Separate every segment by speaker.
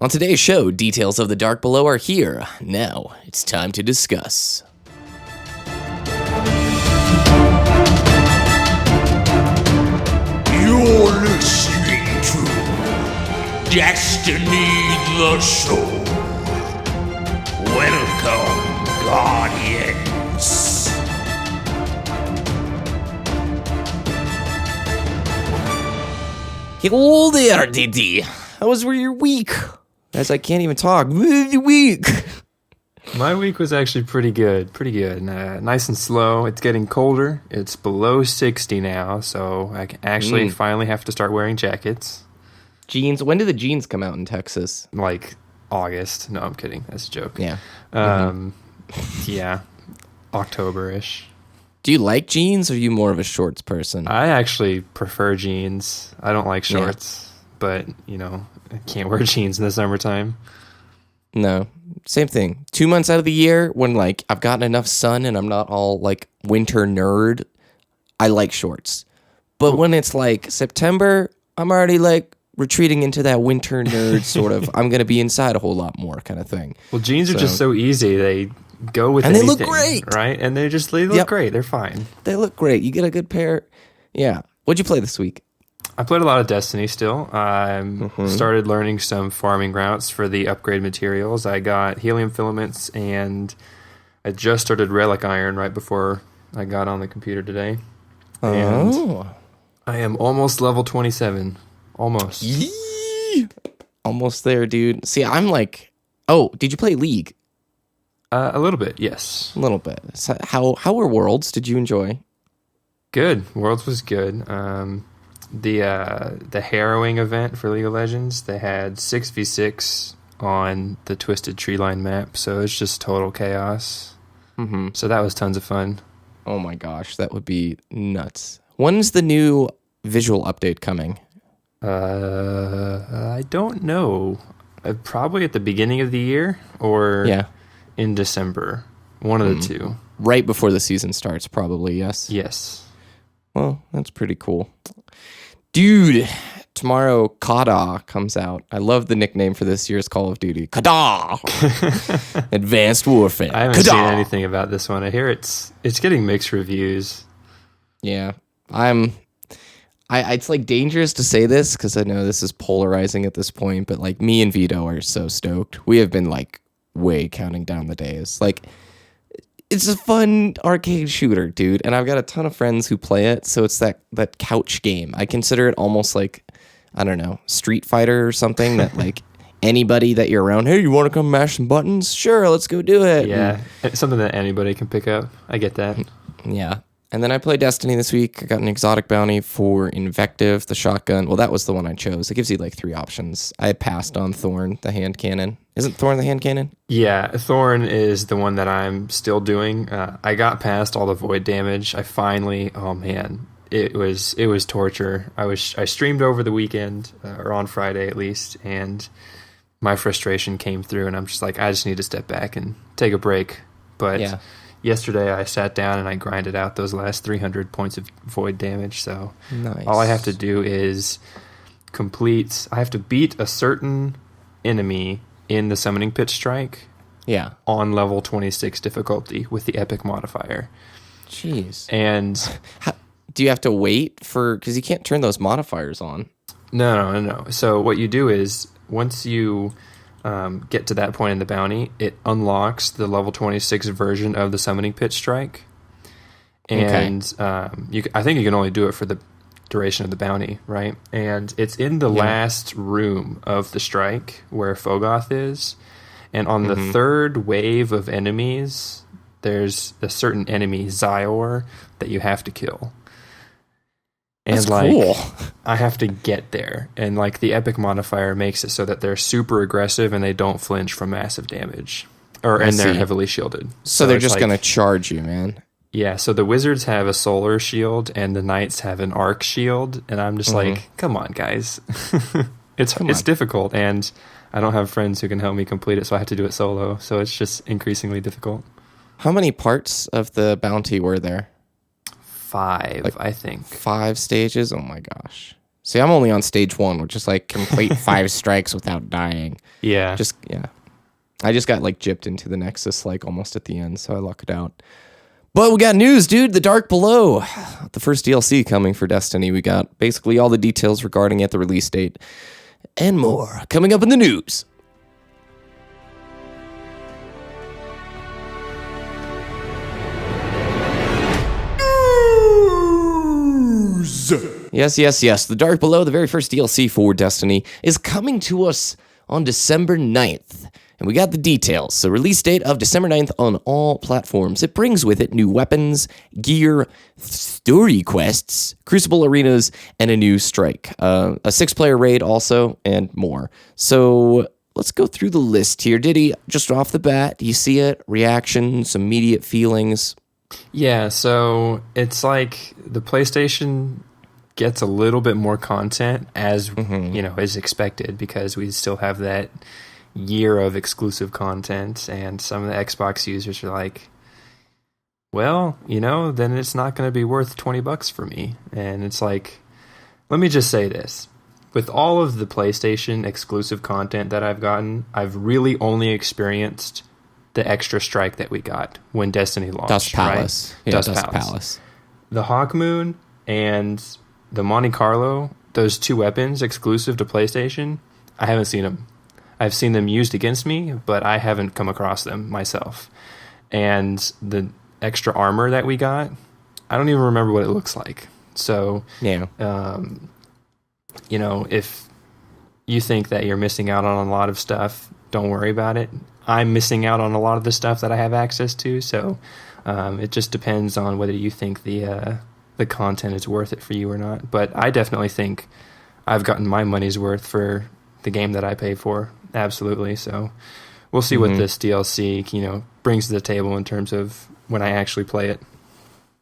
Speaker 1: On today's show, details of the Dark Below are here. Now, it's time to discuss.
Speaker 2: You're listening to Destiny the Show. Welcome, Guardians.
Speaker 1: Hello there, Ditty. How was your week? As I can't even talk. Week.
Speaker 3: My week was actually pretty good. Nice and slow. It's getting colder. It's below 60 now, so I can actually finally have to start wearing jackets.
Speaker 1: Jeans. When do the jeans come out in Texas?
Speaker 3: Like August. No, I'm kidding. That's a joke.
Speaker 1: Yeah.
Speaker 3: Yeah. October-ish.
Speaker 1: Do you like jeans, or are you more of a shorts person?
Speaker 3: I actually prefer jeans. I don't like shorts, but, I can't wear jeans in the summertime.
Speaker 1: No. Same thing. 2 months out of the year, when, I've gotten enough sun and I'm not all, winter nerd, I like shorts. But when it's, September, I'm already, retreating into that winter nerd sort of, I'm going to be inside a whole lot more kind of thing.
Speaker 3: Well, jeans are just so easy. They go with anything.
Speaker 1: And they look great.
Speaker 3: Right? And they look great. They're fine.
Speaker 1: They look great. You get a good pair. Yeah. What'd you play this week?
Speaker 3: I played a lot of Destiny still. I started learning some farming routes for the upgrade materials. I got helium filaments, and I just started relic iron right before I got on the computer today. And I am almost level 27. Almost.
Speaker 1: Yee! Almost there, dude. See, I'm did you play League?
Speaker 3: A little bit, yes.
Speaker 1: A little bit. So how were Worlds? Did you enjoy?
Speaker 3: Good. Worlds was good. The harrowing event for League of Legends, they had 6v6 on the Twisted Treeline map, so it's just total chaos. Mm-hmm. So that was tons of fun.
Speaker 1: Oh my gosh, that would be nuts. When's the new visual update coming?
Speaker 3: I don't know. Probably at the beginning of the year or in December. One of the two.
Speaker 1: Right before the season starts, probably, yes?
Speaker 3: Yes.
Speaker 1: Well, that's pretty cool. Dude, tomorrow Kada comes out. I love the nickname for this year's Call of Duty. Kada! Advanced Warfare.
Speaker 3: I haven't seen anything about this one. I hear it's getting mixed reviews.
Speaker 1: Yeah. It's dangerous to say this because I know this is polarizing at this point, but me and Vito are so stoked. We have been way counting down the days. It's a fun arcade shooter, dude, and I've got a ton of friends who play it, so it's that couch game. I consider it almost I don't know, Street Fighter or something that anybody that you're around, hey, you want to come mash some buttons? Sure, let's go do it.
Speaker 3: Yeah, it's something that anybody can pick up. I get that.
Speaker 1: Yeah. And then I played Destiny this week. I got an exotic bounty for Invective, the shotgun. Well, that was the one I chose. It gives you 3 options. I passed on Thorn, the hand cannon. Isn't Thorn the hand cannon?
Speaker 3: Yeah, Thorn is the one that I'm still doing. I got past all the void damage. I finally, oh man, it was torture. I streamed over the weekend, or on Friday at least, and my frustration came through, and I'm just I just need to step back and take a break. But yesterday I sat down and I grinded out those last 300 points of void damage, so
Speaker 1: nice.
Speaker 3: All I have to do is I have to beat a certain enemy in the Summoning Pit Strike on level 26 difficulty with the Epic modifier.
Speaker 1: Jeez.
Speaker 3: And
Speaker 1: do you have to wait because you can't turn those modifiers on?
Speaker 3: No. So what you do is once you get to that point in the bounty, it unlocks the level 26 version of the Summoning Pit Strike. And I think you can only do it for the duration of the bounty, right? And it's in the last room of the strike where Fogoth is. And on the third wave of enemies, there's a certain enemy, Zyor, that you have to kill. And
Speaker 1: that's cool.
Speaker 3: I have to get there. And the epic modifier makes it so that they're super aggressive and they don't flinch from massive damage. And they're heavily shielded.
Speaker 1: So they're just going to charge you, man.
Speaker 3: Yeah, so the wizards have a solar shield and the knights have an arc shield, and I'm just come on, guys. It's difficult, and I don't have friends who can help me complete it, so I have to do it solo, so it's just increasingly difficult.
Speaker 1: How many parts of the bounty were there?
Speaker 3: 5, I think.
Speaker 1: 5 stages? Oh my gosh. See, I'm only on stage 1, which is like complete 5 strikes without dying.
Speaker 3: Yeah.
Speaker 1: I just got like gypped into the Nexus like almost at the end, so I lucked out. But we got news, dude. The Dark Below, the first DLC coming for Destiny. We got basically all the details regarding it, the release date, and more coming up in the news. Yes. The Dark Below, the very first DLC for Destiny, is coming to us on December 9th. And we got the details. So release date of December 9th on all platforms. It brings with it new weapons, gear, story quests, Crucible arenas, and a new strike. A 6-player raid also, and more. So let's go through the list here. Ditty, just off the bat, do you see it? Reactions, immediate feelings?
Speaker 3: Yeah, so it's like the PlayStation gets a little bit more content as is expected, because we still have that year of exclusive content, and some of the Xbox users are like, well, then it's not going to be worth $20 for me. And it's like, let me just say this. With all of the PlayStation exclusive content that I've gotten, I've really only experienced the extra strike that we got when Destiny launched.
Speaker 1: Dust Palace.
Speaker 3: Right?
Speaker 1: Yeah, Dust Palace.
Speaker 3: The Hawk Moon and the Monte Carlo, those 2 weapons exclusive to PlayStation, I haven't seen them. I've seen them used against me, but I haven't come across them myself. And the extra armor that we got, I don't even remember what it looks like. So,
Speaker 1: yeah.
Speaker 3: If you think that you're missing out on a lot of stuff, don't worry about it. I'm missing out on a lot of the stuff that I have access to, so it just depends on whether you think the content is worth it for you or not. But I definitely think I've gotten my money's worth for the game that I pay for. Absolutely. So we'll see what this DLC, brings to the table in terms of when I actually play it.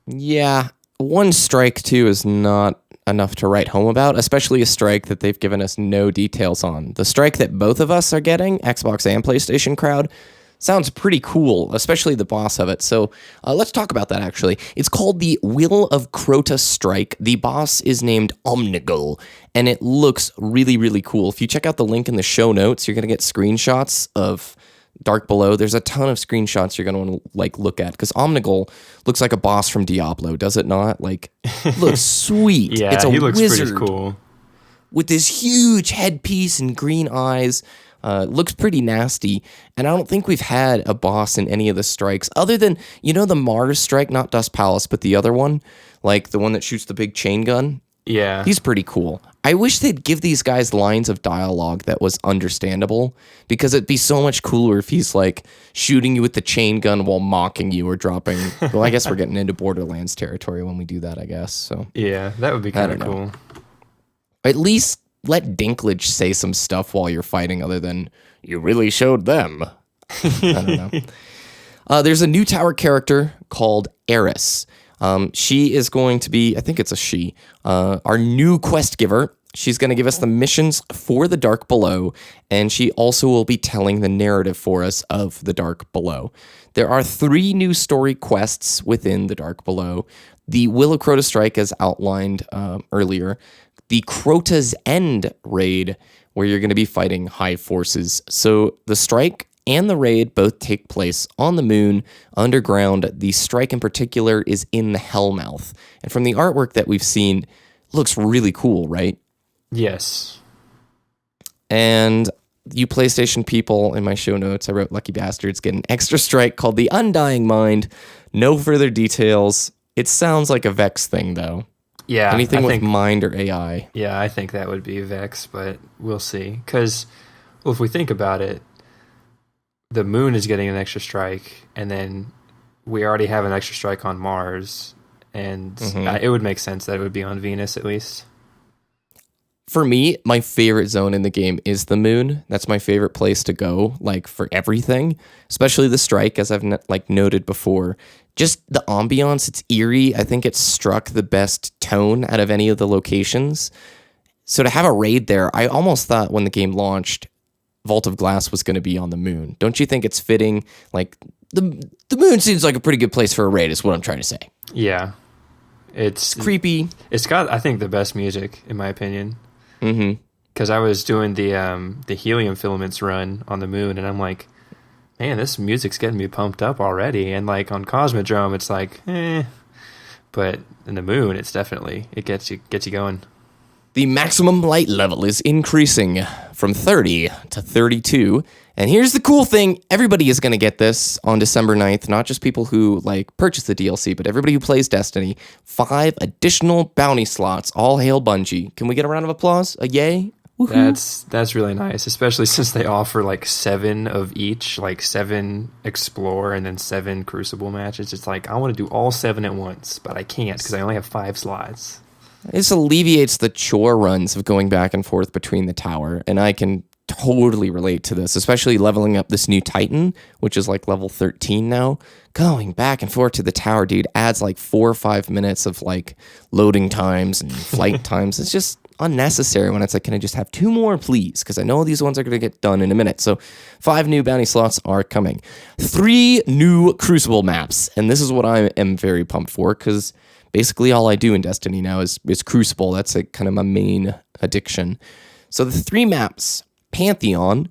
Speaker 1: Yeah, 1 strike too is not enough to write home about, especially a strike that they've given us no details on. The strike that both of us are getting, Xbox and PlayStation crowd, sounds pretty cool, especially the boss of it. So let's talk about that, actually. It's called the Will of Crota Strike. The boss is named Omnigul, and it looks really, really cool. If you check out the link in the show notes, you're going to get screenshots of Dark Below. There's a ton of screenshots you're going to want to look at, because Omnigul looks like a boss from Diablo, does it not? Looks sweet.
Speaker 3: Yeah,
Speaker 1: it's a
Speaker 3: he looks
Speaker 1: wizard
Speaker 3: pretty cool.
Speaker 1: with this huge headpiece and green eyes. Looks pretty nasty, and I don't think we've had a boss in any of the strikes other than, the Mars strike, not Dust Palace, but the other one, like the one that shoots the big chain gun.
Speaker 3: Yeah.
Speaker 1: He's pretty cool. I wish they'd give these guys lines of dialogue that was understandable, because it'd be so much cooler if he's like shooting you with the chain gun while mocking you or dropping. Well, I guess we're getting into Borderlands territory when we do that, I guess. So
Speaker 3: yeah, that would be kind of cool.
Speaker 1: At least let Dinklage say some stuff while you're fighting other than, you really showed them. I don't know. There's a new tower character called Eris. She is going to be, I think it's a she, our new quest giver. She's going to give us the missions for the Dark Below, and she also will be telling the narrative for us of the Dark Below. There are 3 new story quests within the Dark Below. The Will of Crota Strike, as outlined earlier. The Crota's End raid, where you're going to be fighting high forces. So the strike and the raid both take place on the moon, underground. The strike in particular is in the Hellmouth. And from the artwork that we've seen, it looks really cool, right?
Speaker 3: Yes.
Speaker 1: And you PlayStation people, in my show notes, I wrote Lucky Bastards get an extra strike called the Undying Mind. No further details. It sounds like a Vex thing, though.
Speaker 3: Yeah.
Speaker 1: Anything with mind or AI.
Speaker 3: Yeah, I think that would be Vex, but we'll see. Because, if we think about it, the moon is getting an extra strike, and then we already have an extra strike on Mars, and it would make sense that it would be on Venus at least.
Speaker 1: For me, my favorite zone in the game is the moon. That's my favorite place to go, for everything, especially the strike, as I've noted before. Just the ambiance, it's eerie. I think it struck the best tone out of any of the locations. So to have a raid there, I almost thought when the game launched, Vault of Glass was going to be on the moon. Don't you think it's fitting? The moon seems like a pretty good place for a raid, is what I'm trying to say.
Speaker 3: Yeah. It's
Speaker 1: creepy.
Speaker 3: It's got, I think, the best music, in my opinion.
Speaker 1: Mm-hmm.
Speaker 3: Because I was doing the helium filaments run on the moon, and I'm like, man, this music's getting me pumped up already. And like on Cosmodrome, it's like, but in the moon, it's definitely, it gets you going.
Speaker 1: The maximum light level is increasing from 30 to 32. And here's the cool thing. Everybody is going to get this on December 9th. Not just people who like purchase the DLC, but everybody who plays Destiny. 5 additional bounty slots. All hail Bungie. Can we get a round of applause? A yay? Woohoo.
Speaker 3: That's really nice, especially since they offer like 7 of each, like 7 Explore and then 7 Crucible matches. It's like, I want to do all 7 at once, but I can't because I only have 5 slots.
Speaker 1: This alleviates the chore runs of going back and forth between the tower, and I can totally relate to this, especially leveling up this new Titan, which is like level 13 now. Going back and forth to the tower, dude, adds like 4 or 5 minutes of like loading times and flight times. It's just unnecessary when it's like, can I just have 2 more, please? Because I know these ones are going to get done in a minute. So 5 new bounty slots are coming. 3 new Crucible maps, and this is what I am very pumped for, because basically all I do in Destiny now is Crucible. That's like kind of my main addiction. So the 3 maps, Pantheon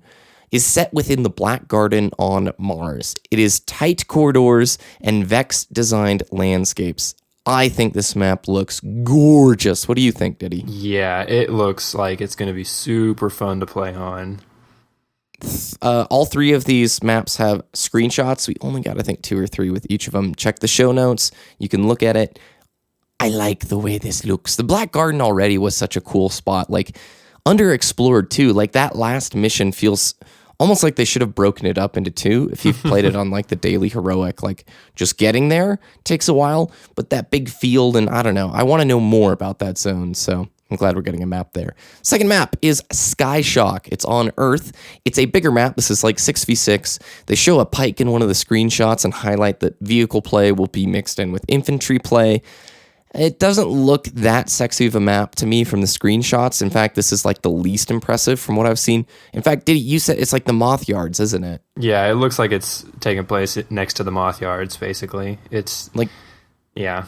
Speaker 1: is set within the Black Garden on Mars. It is tight corridors and Vex-designed landscapes. I think this map looks gorgeous. What do you think, Ditty?
Speaker 3: Yeah, it looks like it's going to be super fun to play on.
Speaker 1: All 3 of these maps have screenshots. We only got, I think, 2 or 3 with each of them. Check the show notes. You can look at it. I like the way this looks. The Black Garden already was such a cool spot. Like, underexplored too. Like, that last mission feels almost like they should have broken it up into 2 if you've played it on like the daily heroic. Like, just getting there takes a while, but that big field, and I don't know. I want to know more about that zone, so I'm glad we're getting a map there. Second map is Sky Shock. It's on Earth. It's a bigger map. This is like 6v6. They show a pike in one of the screenshots and highlight that vehicle play will be mixed in with infantry play. It doesn't look that sexy of a map to me from the screenshots. In fact, this is like the least impressive from what I've seen. In fact, Diddy, you said it's like the Moth Yards, isn't it?
Speaker 3: Yeah, it looks like it's taking place next to the Moth Yards, basically. It's
Speaker 1: like,
Speaker 3: yeah.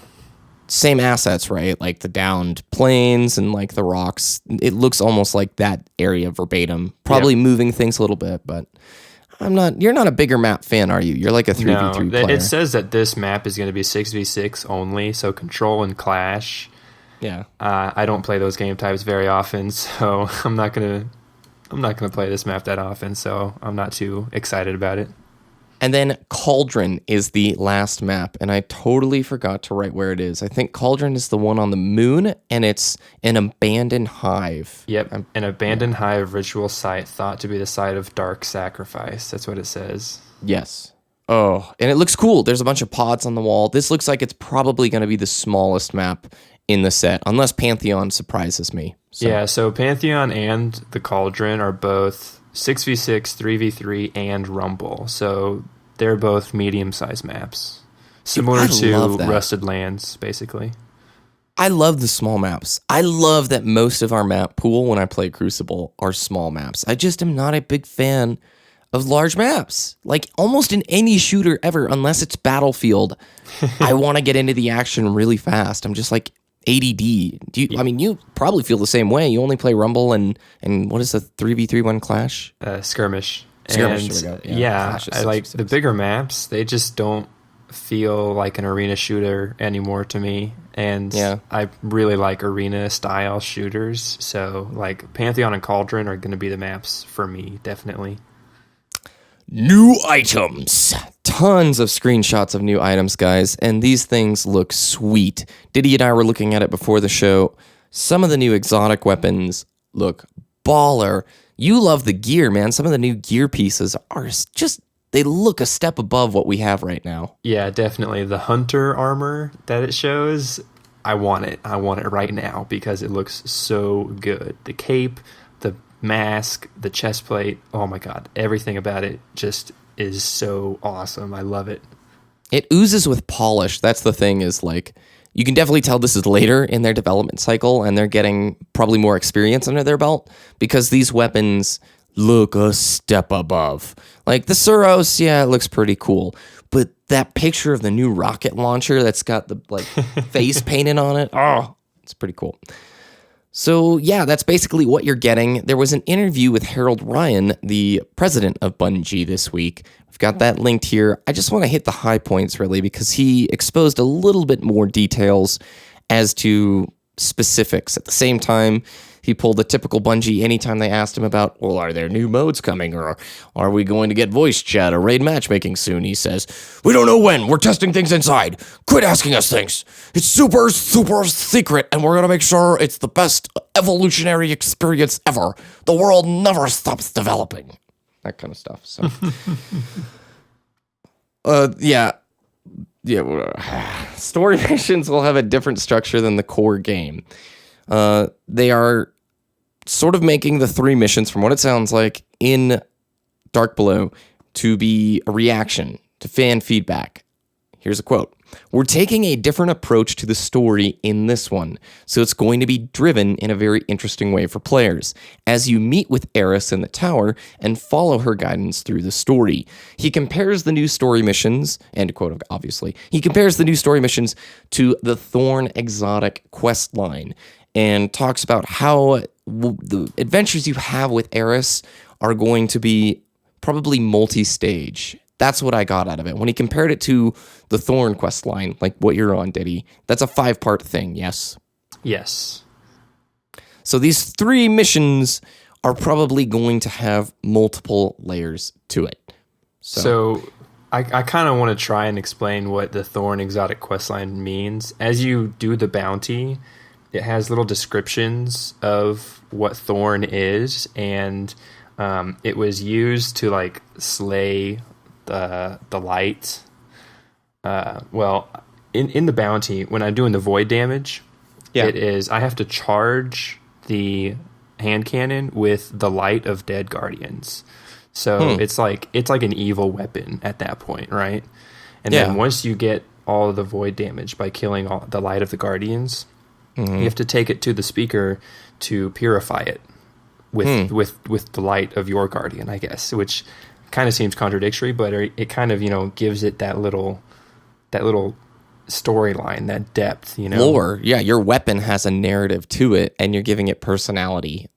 Speaker 1: Same assets, right? Like the downed plains and like the rocks. It looks almost like that area verbatim. Probably moving things a little bit, but you're not a bigger map fan, are you? You're like a 3v3 player.
Speaker 3: It says that this map is going to be 6v6 only, so Control and Clash.
Speaker 1: Yeah.
Speaker 3: I don't play those game types very often, so I'm not gonna play this map that often, so I'm not too excited about it.
Speaker 1: And then Cauldron is the last map, and I totally forgot to write where it is. I think Cauldron is the one on the moon, and it's an abandoned hive.
Speaker 3: Yep, an abandoned hive ritual site thought to be the site of dark sacrifice. That's what it says.
Speaker 1: Yes. Oh, and it looks cool. There's a bunch of pods on the wall. This looks like it's probably going to be the smallest map in the set, unless Pantheon surprises me. So.
Speaker 3: Yeah, so Pantheon and the Cauldron are both 6v6, 3v3, and Rumble. So they're both medium-sized maps. Similar to Rusted Lands, basically.
Speaker 1: I love the small maps. I love that most of our map pool when I play Crucible are small maps. I just am not a big fan of large maps. Like, almost in any shooter ever, unless it's Battlefield, I want to get into the action really fast. I'm just like, ADD. I mean, you probably feel the same way. You only play Rumble and what is the 3v3 Clash?
Speaker 3: Skirmish.
Speaker 1: Skirmish.
Speaker 3: And I like the bigger maps. They just don't feel like an arena shooter anymore to me. And I really like arena style shooters. So like Pantheon and Cauldron are going to be the maps for me, definitely.
Speaker 1: New items. Tons of screenshots of new items, guys, and these things look sweet. Ditty and I were looking at it before the show. Some of the new exotic weapons look baller. You love the gear, man. Some of the new gear pieces are just, they look a step above what we have right now.
Speaker 3: Yeah, definitely. The hunter armor that it shows, I want it. I want it right now because it looks so good. The cape, the mask, the chest plate, oh my god, everything about it just is so awesome. I love it.
Speaker 1: It oozes with polish. That's the thing, is like, you can definitely tell this is later in their development cycle and they're getting probably more experience under their belt, because these weapons look a step above. Like the Suros, yeah, it looks pretty cool. But that picture of the new rocket launcher that's got the like face painted on it, oh, it's pretty cool. So yeah, that's basically what you're getting. There was an interview with Harold Ryan, the president of Bungie, this week. We've got that linked here. I just want to hit the high points really because he exposed a little bit more details as to specifics. At the same time, he pulled the typical Bungie anytime they asked him about, well, are there new modes coming, or are we going to get voice chat or raid matchmaking soon? He says, we don't know when. We're testing things inside. Quit asking us things. It's super, super secret, and we're going to make sure it's the best evolutionary experience ever. The world never stops developing. That kind of stuff. So, yeah. Story missions will have a different structure than the core game. They are sort of making the 3 missions, from what it sounds like, in Dark Below to be a reaction to fan feedback. Here's a quote. We're taking a different approach to the story in this one, so it's going to be driven in a very interesting way for players, as you meet with Eris in the tower and follow her guidance through the story. He compares the new story missions, end quote, obviously, he compares the new story missions to the Thorn exotic quest line, and talks about how the adventures you have with Eris are going to be probably multi-stage. That's what I got out of it. When he compared it to the Thorn quest line, like what you're on, Ditty, that's a 5-part thing, yes?
Speaker 3: Yes.
Speaker 1: So these 3 missions are probably going to have multiple layers to it.
Speaker 3: So I kind of want to try and explain what the Thorn exotic questline means. As you do the bounty, it has little descriptions of what Thorn is, and it was used to like slay the light. Well, in the bounty, when I'm doing the void damage, it is I have to charge the hand cannon with the light of dead guardians. So it's like an evil weapon at that point, right? And then once you get all of the void damage by killing all the light of the guardians, you have to take it to the speaker to purify it with the light of your guardian, I guess, which kind of seems contradictory, but it kind of, gives it that little storyline, that depth,
Speaker 1: Lore, yeah, your weapon has a narrative to it, and you're giving it personality.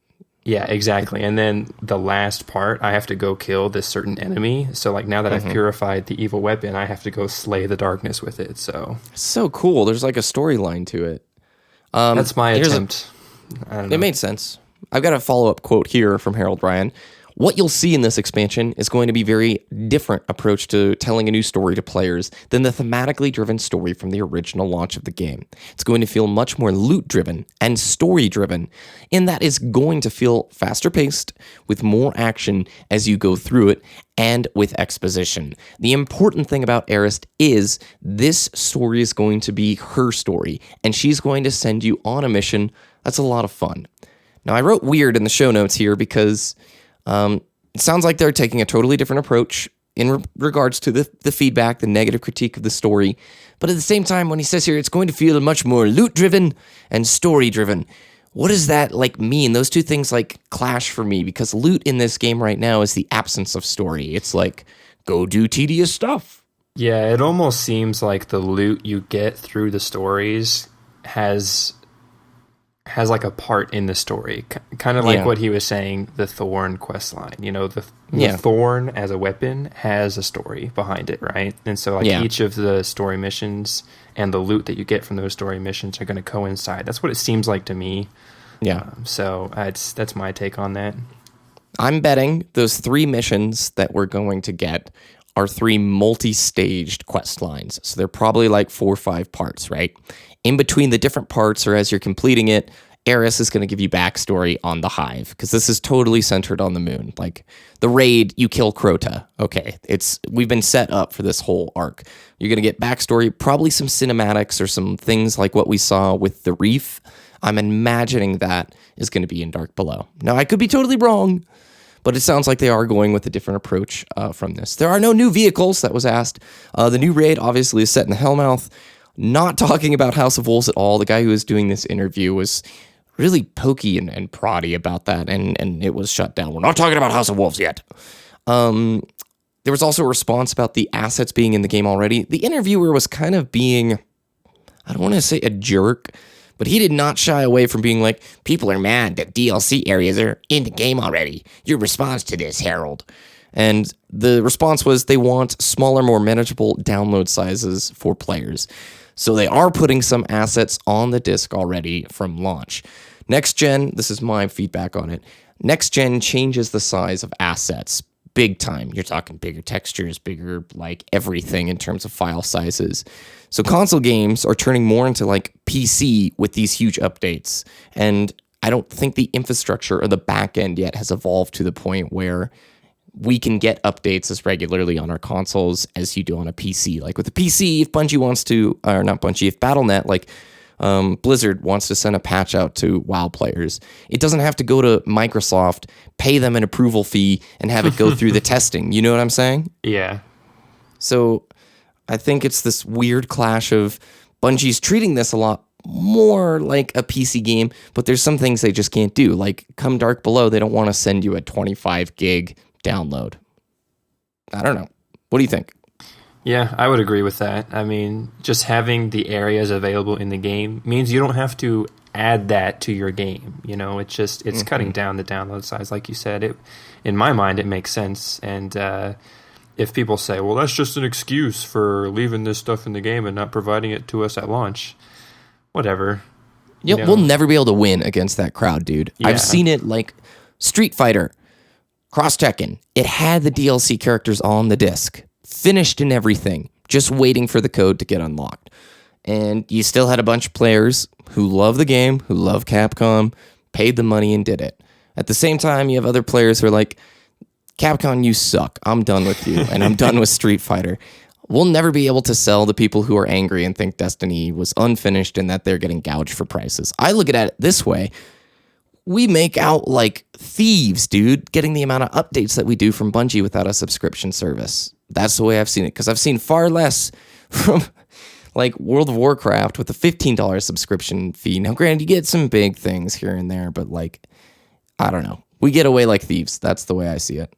Speaker 3: Yeah, exactly. And then the last part, I have to go kill this certain enemy. So, like, now that I've purified the evil weapon, I have to go slay the darkness with it. So
Speaker 1: cool. There's like a storyline to it.
Speaker 3: That's my attempt. I don't know.
Speaker 1: It made sense. I've got a follow-up quote here from Harold Ryan. What you'll see in this expansion is going to be a very different approach to telling a new story to players than the thematically driven story from the original launch of the game. It's going to feel much more loot-driven and story-driven, in that it's going to feel faster-paced, with more action as you go through it, and with exposition. The important thing about Eris is this story is going to be her story, and she's going to send you on a mission that's a lot of fun. Now, I wrote weird in the show notes here because it sounds like they're taking a totally different approach in regards to the feedback, the negative critique of the story. But at the same time, when he says here, it's going to feel much more loot-driven and story-driven. What does that mean? Those two things clash for me, because loot in this game right now is the absence of story. It's like, go do tedious stuff.
Speaker 3: Yeah, it almost seems like the loot you get through the stories has like a part in the story, kind of like what he was saying, the Thorn quest line. The Thorn as a weapon has a story behind it, right? And so each of the story missions and the loot that you get from those story missions are going to coincide. That's what it seems like to me. Yeah. So that's my take on that.
Speaker 1: I'm betting those 3 missions that we're going to get are 3 multi-staged quest lines. So they're probably 4 or 5 parts, right? In between the different parts, or as you're completing it, Eris is going to give you backstory on the Hive, because this is totally centered on the moon. Like the raid, you kill Crota. Okay, we've been set up for this whole arc. You're going to get backstory, probably some cinematics or some things like what we saw with the Reef. I'm imagining that is going to be in Dark Below. Now, I could be totally wrong, but it sounds like they are going with a different approach from this. There are no new vehicles, that was asked. The new raid obviously is set in the Hellmouth. Not talking about House of Wolves at all. The guy who was doing this interview was really pokey and proddy about that, and it was shut down. We're not talking about House of Wolves yet. There was also a response about the assets being in the game already. The interviewer was kind of being, I don't want to say a jerk, but he did not shy away from being like, people are mad that DLC areas are in the game already. Your response to this, Harold? And the response was they want smaller, more manageable download sizes for players. So they are putting some assets on the disc already from launch. Next gen, this is my feedback on it. Next gen changes the size of assets big time. You're talking bigger textures, bigger like everything in terms of file sizes. So console games are turning more into like PC with these huge updates. And I don't think the infrastructure or the back end yet has evolved to the point where we can get updates as regularly on our consoles as you do on a PC. Like with a PC, if Bungie wants to, or not Bungie, if Battle.net, like Blizzard wants to send a patch out to WoW players, it doesn't have to go to Microsoft, pay them an approval fee, and have it go through the testing. You know what I'm saying?
Speaker 3: Yeah.
Speaker 1: So I think it's this weird clash of Bungie's treating this a lot more like a PC game, but there's some things they just can't do. Like come Dark Below, they don't want to send you a 25 gig download. I don't know. What do you think?
Speaker 3: Yeah, I would agree with that. I mean, just having the areas available in the game means you don't have to add that to your game. You know, it's cutting down the download size, like you said. In my mind, it makes sense. And if people say, well, that's just an excuse for leaving this stuff in the game and not providing it to us at launch, whatever.
Speaker 1: Yeah, we'll never be able to win against that crowd, dude. Yeah. I've seen it like Street Fighter, Cross Tekken. It had the DLC characters on the disc, finished and everything, just waiting for the code to get unlocked. And you still had a bunch of players who love the game, who love Capcom, paid the money and did it. At the same time, you have other players who are like, Capcom, you suck. I'm done with you, and I'm done with Street Fighter. We'll never be able to sell the people who are angry and think Destiny was unfinished and that they're getting gouged for prices. I look at it this way. We make out like thieves, dude, getting the amount of updates that we do from Bungie without a subscription service. That's the way I've seen it, because I've seen far less from like World of Warcraft with a $15 subscription fee. Now, granted, you get some big things here and there, but like, I don't know. We get away like thieves. That's the way I see it.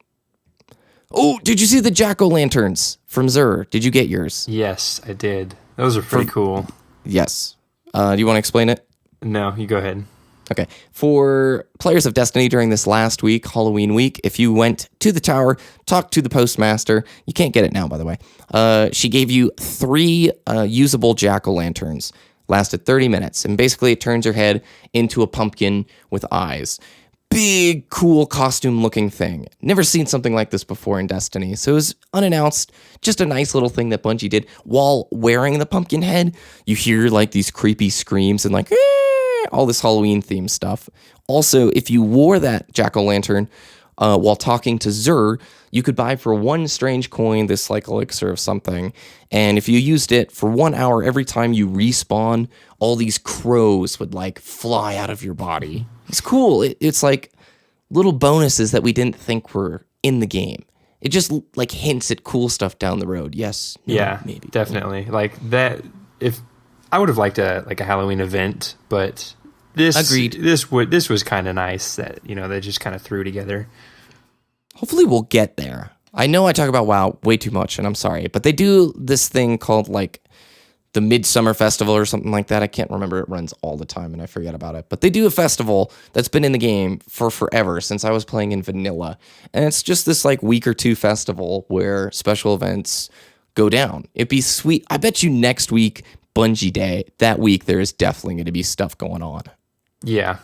Speaker 1: Oh, did you see the jack-o'-lanterns from Xur? Did you get yours?
Speaker 3: Yes, I did. Those are pretty cool.
Speaker 1: Yes. Do you want to explain it?
Speaker 3: No, you go ahead.
Speaker 1: Okay. For players of Destiny during this last week, Halloween week, if you went to the tower, talked to the postmaster, you can't get it now, by the way. She gave you 3 usable jack-o'-lanterns. Lasted 30 minutes. And basically it turns your head into a pumpkin with eyes. Big, cool costume-looking thing. Never seen something like this before in Destiny. So it was unannounced, just a nice little thing that Bungie did. While wearing the pumpkin head, you hear like these creepy screams and like, all this Halloween-themed stuff. Also, if you wore that jack-o'-lantern while talking to Xur, you could buy for 1 strange coin this like elixir of something. And if you used it for 1 hour every time you respawn, all these crows would like fly out of your body. It's cool. It's like little bonuses that we didn't think were in the game. It just like hints at cool stuff down the road. Yes. No,
Speaker 3: yeah,
Speaker 1: maybe.
Speaker 3: Definitely. Like that. If I would have liked a Halloween event, but this
Speaker 1: agreed.
Speaker 3: This was kind of nice that they just kind of threw together.
Speaker 1: Hopefully we'll get there. I know I talk about WoW way too much, and I'm sorry, but they do this thing called like the Midsummer Festival or something like that. I can't remember. It runs all the time, and I forget about it. But they do a festival that's been in the game for forever, since I was playing in vanilla. And it's just this like week or 2 festival where special events go down. It'd be sweet. I bet you next week, Bungie Day, that week, there is definitely going to be stuff going on.
Speaker 3: Yeah,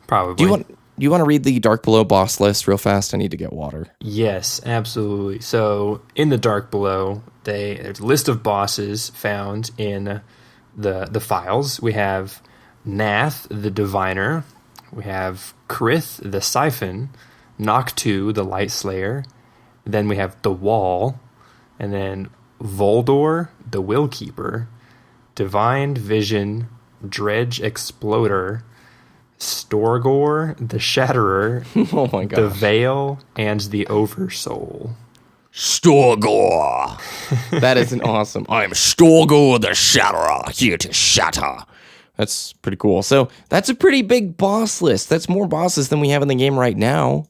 Speaker 3: probably.
Speaker 1: Do you want to read the Dark Below boss list real fast? I need to get water.
Speaker 3: Yes, absolutely. So in the Dark Below, there's a list of bosses found in the files. We have Nath, the Diviner. We have Krith, the Siphon. Noctu, the Light Slayer. Then we have the Wall. And then Voldor, the Will Keeper. Divine Vision, Dredge Exploder. Storgor, the Shatterer.
Speaker 1: Oh my god.
Speaker 3: The Veil, and the Oversoul.
Speaker 2: Storgor.
Speaker 1: That is an awesome.
Speaker 2: I'm Storgor the Shatterer, here to shatter
Speaker 1: That's pretty cool. So that's a pretty big boss list. That's more bosses than we have in the game right now.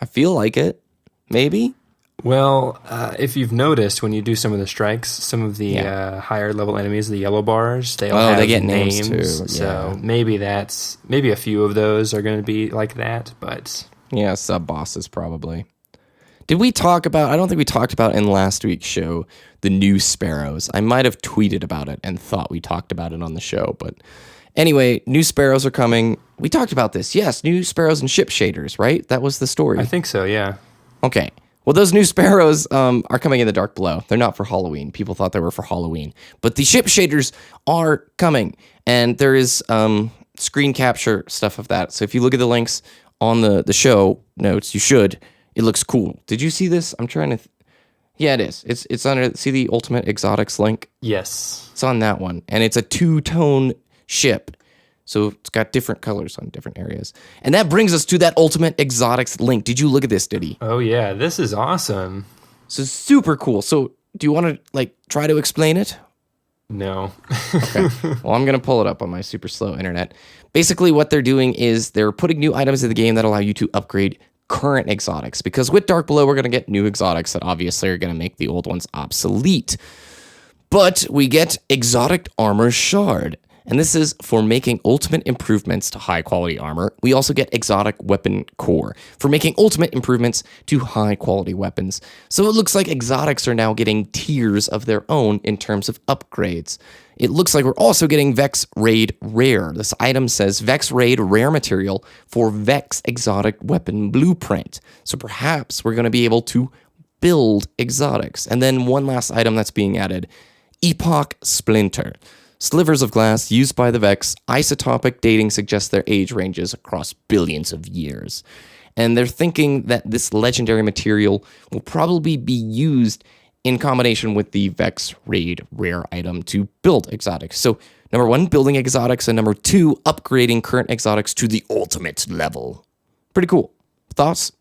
Speaker 1: I feel like it. Maybe?
Speaker 3: Well, if you've noticed, when you do some of the strikes, some of the higher level enemies, the yellow bars, they all have
Speaker 1: they get names too.
Speaker 3: So maybe a few of those are going to be like that, but...
Speaker 1: Yeah, sub-bosses probably. Did we talk about, I don't think we talked about in last week's show, the new sparrows. I might have tweeted about it and thought we talked about it on the show, but anyway, new sparrows are coming. We talked about this. Yes, new sparrows and ship shaders, right? That was the story.
Speaker 3: I think so, yeah.
Speaker 1: Okay. Well, those new sparrows are coming in the Dark Below. They're not for Halloween. People thought they were for Halloween. But the ship shaders are coming. And there is screen capture stuff of that. So if you look at the links on the show notes, you should. It looks cool. Did you see this? I'm trying to... Yeah, it is. It's under... See the Ultimate Exotics link?
Speaker 3: Yes.
Speaker 1: It's on that one. And it's a two-tone ship. So it's got different colors on different areas. And that brings us to that Ultimate Exotics link. Did you look at this, Ditty?
Speaker 3: Oh, yeah. This is awesome.
Speaker 1: So super cool. So do you want to try to explain it?
Speaker 3: No.
Speaker 1: Okay. Well, I'm going to pull it up on my super slow internet. Basically, what they're doing is they're putting new items in the game that allow you to upgrade current exotics. Because with Dark Below, we're going to get new exotics that obviously are going to make the old ones obsolete. But we get Exotic Armor Shard. And this is for making ultimate improvements to high-quality armor. We also get Exotic Weapon Core for making ultimate improvements to high-quality weapons. So it looks like exotics are now getting tiers of their own in terms of upgrades. It looks like we're also getting Vex Raid Rare. This item says Vex Raid Rare Material for Vex Exotic Weapon Blueprint. So perhaps we're going to be able to build exotics. And then one last item that's being added, Epoch Splinter. Slivers of glass used by the Vex. Isotopic dating suggests their age ranges across billions of years. And they're thinking that this legendary material will probably be used in combination with the Vex Raid Rare item to build exotics. So, number one, building exotics, and number two, upgrading current exotics to the ultimate level. Pretty cool. Thoughts?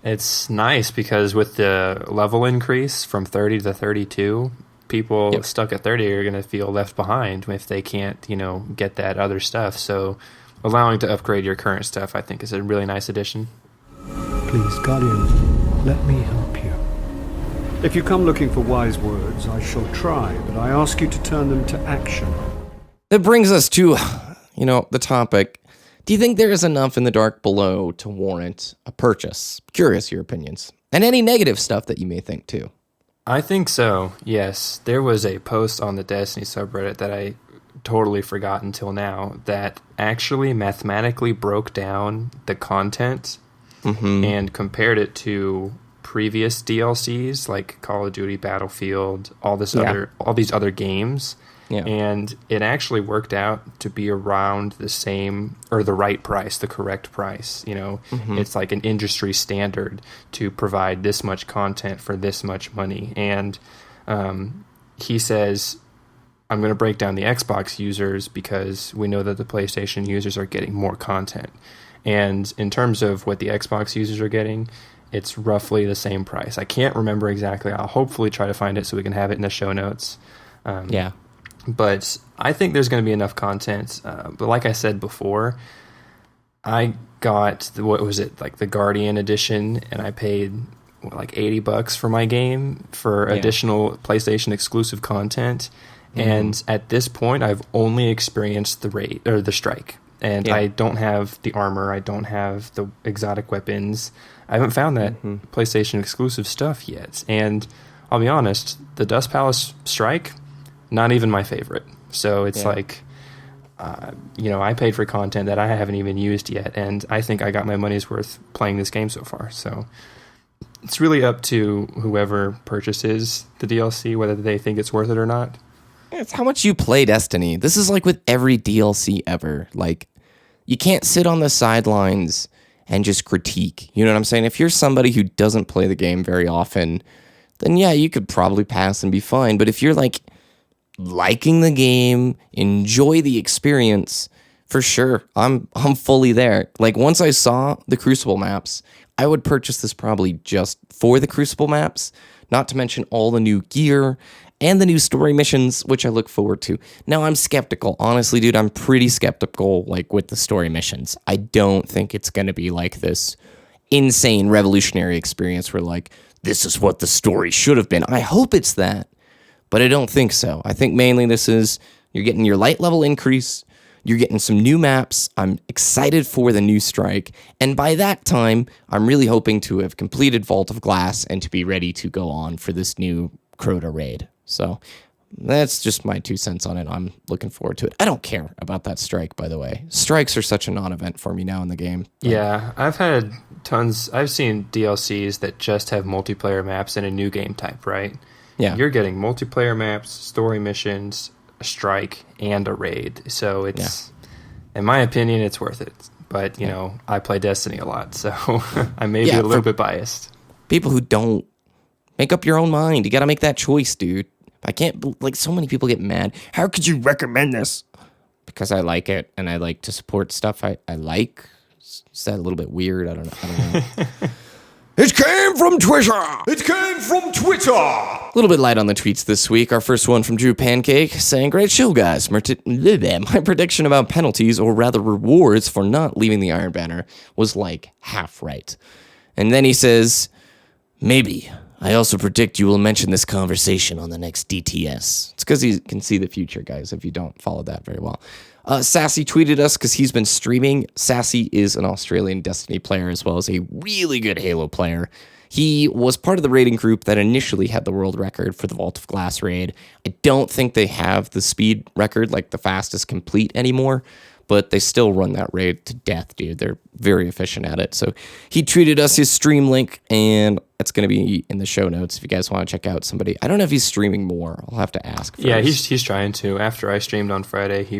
Speaker 3: It's nice because with the level increase from 30 to 32... people stuck at 30 are going to feel left behind if they can't, get that other stuff. So allowing to upgrade your current stuff, I think, is a really nice addition.
Speaker 4: Please, Guardians, let me help you. If you come looking for wise words, I shall try, but I ask you to turn them to action.
Speaker 1: That brings us to, the topic. Do you think there is enough in the Dark Below to warrant a purchase? Curious your opinions. And any negative stuff that you may think, too.
Speaker 3: I think so, yes. There was a post on the Destiny subreddit that I totally forgot until now that actually mathematically broke down the content and compared it to previous DLCs like Call of Duty, Battlefield, all these other games. Yeah. And it actually worked out to be around the same, or the right price, the correct price. It's like an industry standard to provide this much content for this much money. And he says, I'm going to break down the Xbox users because we know that the PlayStation users are getting more content. And in terms of what the Xbox users are getting, it's roughly the same price. I can't remember exactly. I'll hopefully try to find it so we can have it in the show notes. But I think there's going to be enough content. But like I said before, I got, the Guardian edition, and I paid $80 for my game for additional PlayStation exclusive content. And at this point, I've only experienced the raid or the strike. And I don't have the armor. I don't have the exotic weapons. I haven't found that PlayStation exclusive stuff yet. And I'll be honest, the Dust Palace strike, not even my favorite. So it's I paid for content that I haven't even used yet, and I think I got my money's worth playing this game so far. So it's really up to whoever purchases the DLC, whether they think it's worth it or not.
Speaker 1: It's how much you play Destiny. This is like with every DLC ever. You can't sit on the sidelines and just critique. You know what I'm saying? If you're somebody who doesn't play the game very often, then you could probably pass and be fine. But if you're liking the game, enjoy the experience, for sure, I'm fully there. Once I saw the Crucible maps, I would purchase this probably just for the Crucible maps, not to mention all the new gear and the new story missions, which I look forward to. Now, I'm skeptical. Honestly, dude, I'm pretty skeptical, like, with the story missions. I don't think it's going to be like this insane revolutionary experience where, like, this is what the story should have been. I hope it's that, but I don't think so. I think mainly this is, you're getting your light level increase, you're getting some new maps. I'm excited for the new strike. And by that time, I'm really hoping to have completed Vault of Glass and to be ready to go on for this new Crota raid. So that's just my 2 cents on it. I'm looking forward to it. I don't care about that strike, by the way. Strikes are such a non-event for me now in the game.
Speaker 3: Yeah, I've seen DLCs that just have multiplayer maps and a new game type, right?
Speaker 1: Yeah.
Speaker 3: You're getting multiplayer maps, story missions, a strike, and a raid. So it's, in my opinion, it's worth it. But, you know, I play Destiny a lot, so I may be a little bit biased.
Speaker 1: People who don't, make up your own mind. You got to make that choice, dude. I can't, like, so many people get mad. How could you recommend this? Because I like it, and I like to support stuff I like. Is that a little bit weird? I don't know.
Speaker 2: It came from Twitter! It came from Twitter!
Speaker 1: A little bit light on the tweets this week. Our first one from Drew Pancake saying, great show, guys. My prediction about penalties, or rather rewards, for not leaving the Iron Banner was like half right. And then he says, maybe. I also predict you will mention this conversation on the next DTS. It's because he can see the future, guys, if you don't follow that very well. Sassy tweeted us because he's been streaming. Sassy is an Australian Destiny player as well as a really good Halo player. He was part of the raiding group that initially had the world record for the Vault of Glass raid. I don't think they have the speed record, like the fastest complete anymore, but they still run that raid to death, dude. They're very efficient at it. So he tweeted us his stream link, and it's going to be in the show notes if you guys want to check out somebody. I don't know if he's streaming more. I'll have to ask first.
Speaker 3: Yeah, he's trying to. After I streamed on Friday, he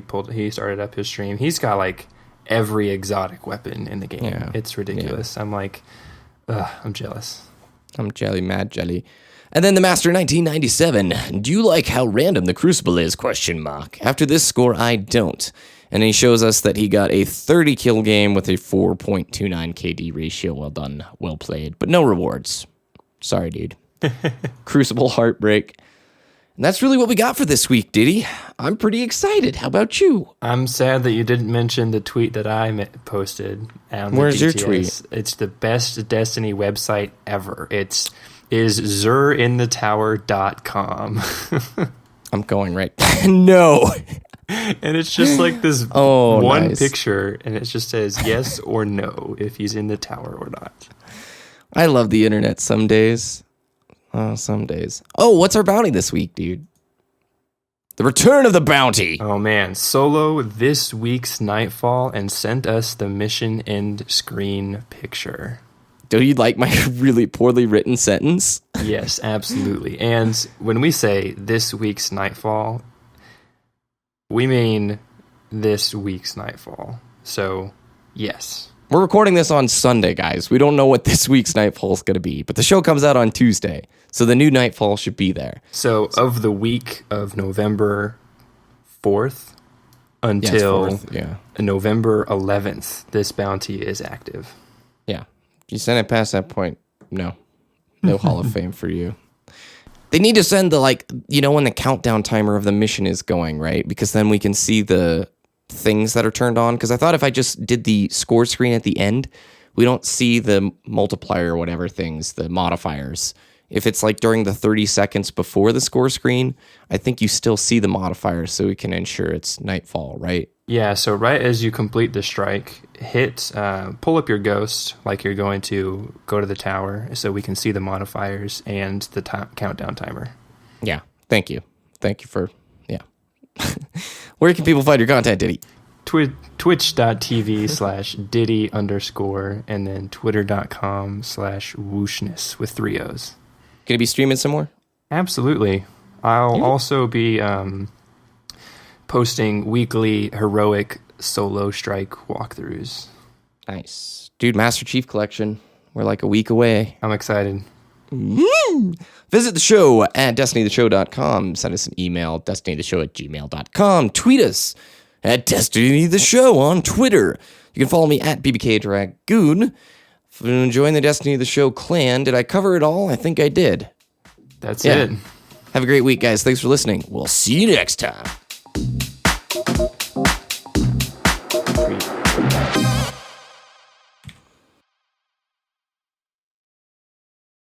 Speaker 3: started up his stream. He's got like every exotic weapon in the game. Yeah. It's ridiculous. Yeah. I'm like, I'm jealous.
Speaker 1: I'm jelly, mad jelly. And then the Master 1997. Do you like how random the Crucible is? ? After this score, I don't. And he shows us that he got a 30 kill game with a 4.29 KD ratio. Well done. Well played. But no rewards. Sorry, dude. Crucible heartbreak. And that's really what we got for this week, Ditty. I'm pretty excited. How about you?
Speaker 3: I'm sad that you didn't mention the tweet that I posted.
Speaker 1: Where's your tweet?
Speaker 3: It's the best Destiny website ever. Is zurinthetower.com.
Speaker 1: I'm going right. No.
Speaker 3: And it's just like this one picture, and it just says yes or no if he's in the tower or not.
Speaker 1: I love the internet some days. Some days. Oh, what's our bounty this week, dude? The return of the bounty.
Speaker 3: Oh, man. Solo this week's Nightfall and sent us the mission end screen picture.
Speaker 1: Do you like my really poorly written sentence?
Speaker 3: Yes, absolutely. And when we say this week's Nightfall, we mean this week's Nightfall. So, yes.
Speaker 1: We're recording this on Sunday, guys. We don't know what this week's Nightfall is going to be, but the show comes out on Tuesday, so the new Nightfall should be there.
Speaker 3: So, of the week of November 4th until November 11th, this bounty is active.
Speaker 1: Yeah. If you send it past that point, no Hall of Fame for you. They need to send the, when the countdown timer of the mission is going, right? Because then we can see the things that are turned on. Because I thought if I just did the score screen at the end, we don't see the multiplier or whatever things, the modifiers. If it's like during the 30 seconds before the score screen, I think you still see the modifiers so we can ensure it's Nightfall, right?
Speaker 3: Yeah, so right as you complete the strike, pull up your ghost like you're going to go to the tower so we can see the modifiers and the countdown timer.
Speaker 1: Yeah, thank you. Thank you for, Where can people find your content, Ditty?
Speaker 3: Twitch.tv/Ditty_ and then twitter.com/whooshness with 3 O's.
Speaker 1: Gonna be streaming some more?
Speaker 3: Absolutely. I'll also be posting weekly heroic solo strike walkthroughs.
Speaker 1: Nice. Dude, Master Chief Collection. We're like a week away.
Speaker 3: I'm excited.
Speaker 1: Mm-hmm. Visit the show at destinytheshow.com. Send us an email, destinytheshow@gmail.com. Tweet us at destinytheshow on Twitter. You can follow me at bbkdragoon. Join the Destiny the Show clan. Did I cover it all? I think I did.
Speaker 3: That's it.
Speaker 1: Have a great week, guys. Thanks for listening. We'll see you next time.